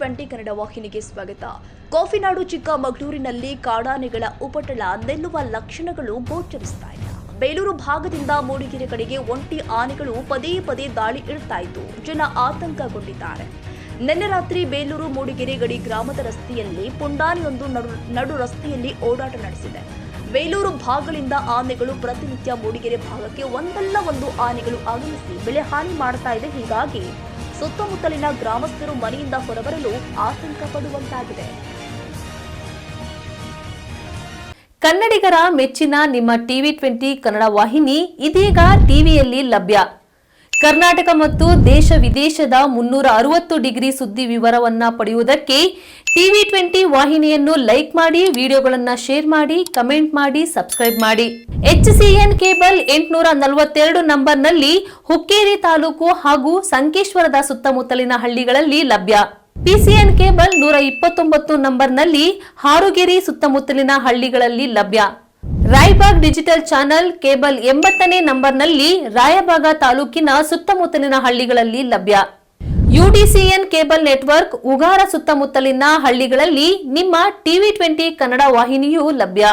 20 ಕನ್ನಡ ವಾಹಿನಿಗೆ ಸ್ವಾಗತ. ಕಾಫಿನಾಡು ಚಿಕ್ಕಮಗಳೂರಿನಲ್ಲಿ ಕಾಡಾನೆಗಳ ಉಪಟಳ ನಿಲ್ಲುವ ಲಕ್ಷಣಗಳು ಗೋಚರಿಸ್ತಾ ಇಲ್ಲ. ಬೇಲೂರು ಭಾಗದಿಂದ ಮೂಡಿಗೆರೆ ಕಡೆಗೆ ಒಂಟಿ ಆನೆಗಳು ಪದೇ ಪದೇ ದಾಳಿ ಇಡ್ತಾ ಇದ್ದು ಜನ ಆತಂಕಗೊಂಡಿದ್ದಾರೆ. ನಿನ್ನೆ ರಾತ್ರಿ ಬೇಲೂರು ಮೂಡಿಗೆರೆ ಗಡಿ ಗ್ರಾಮದ ರಸ್ತೆಯಲ್ಲಿ ಪುಂಡಾನೆಯೊಂದು ನಡು ರಸ್ತೆಯಲ್ಲಿ ಓಡಾಟ ನಡೆಸಿದೆ. ಬೇಲೂರು ಭಾಗಗಳಿಂದ ಆನೆಗಳು ಪ್ರತಿನಿತ್ಯ ಮೂಡಿಗೆರೆ ಭಾಗಕ್ಕೆ ಒಂದಲ್ಲ ಒಂದು ಆನೆಗಳು ಆಗಮಿಸಿ ಬೆಳೆ ಹಾನಿ ಮಾಡ್ತಾ ಇದೆ. ಹೀಗಾಗಿ ಸುತ್ತಮುತ್ತಲಿನ ಗ್ರಾಮಸ್ಥರು ಮನೆಯಿಂದ ಹೊರಬರಲು ಆತಂಕ ಪಡುವಂತಾಗಿದೆ. ಕನ್ನಡಿಗರ ಮೆಚ್ಚಿನ ನಿಮ್ಮ ಟಿವಿ 20 ಕನ್ನಡ ವಾಹಿನಿ ಇದೀಗ ಟಿವಿಯಲ್ಲಿ ಲಭ್ಯ. ಕರ್ನಾಟಕ ಮತ್ತು ದೇಶ ವಿದೇಶದ 360 ಡಿಗ್ರಿ ಸುದ್ದಿ ವಿವರವನ್ನ ಪಡೆಯುವುದಕ್ಕೆ ಟಿವಿ 20 ವಾಹಿನಿಯನ್ನು ಲೈಕ್ ಮಾಡಿ, ವಿಡಿಯೋಗಳನ್ನು ಶೇರ್ ಮಾಡಿ, ಕಮೆಂಟ್ ಮಾಡಿ, ಸಬ್ಸ್ಕ್ರೈಬ್ ಮಾಡಿ. HCN ಕೇಬಲ್ 842 ನಂಬರ್ನಲ್ಲಿ ಹುಕ್ಕೇರಿ ತಾಲೂಕು ಹಾಗೂ ಸಂಕೇಶ್ವರದ ಸುತ್ತಮುತ್ತಲಿನ ಹಳ್ಳಿಗಳಲ್ಲಿ ಲಭ್ಯ. PCN ಕೇಬಲ್ 129 ನಂಬರ್ನಲ್ಲಿ ಹಾರುಗೆರೆ ಸುತ್ತಮುತ್ತಲಿನ ಹಳ್ಳಿಗಳಲ್ಲಿ ಲಭ್ಯ. ರಾಯಬಾಗ್ ಡಿಜಿಟಲ್ ಚಾನೆಲ್ ಕೇಬಲ್ 80ನೇ ನಂಬರ್ನಲ್ಲಿ ರಾಯಬಾಗ ತಾಲೂಕಿನ ಸುತ್ತಮುತ್ತಲಿನ ಹಳ್ಳಿಗಳಲ್ಲಿ ಲಭ್ಯ. UDCN ಕೇಬಲ್ ನೆಟ್ವರ್ಕ್ ಉಗಾರ ಸುತ್ತಮುತ್ತಲಿನ ಹಳ್ಳಿಗಳಲ್ಲಿ ನಿಮ್ಮ ಟಿವಿ 20 ಕನ್ನಡ ವಾಹಿನಿಯೂ ಲಭ್ಯ.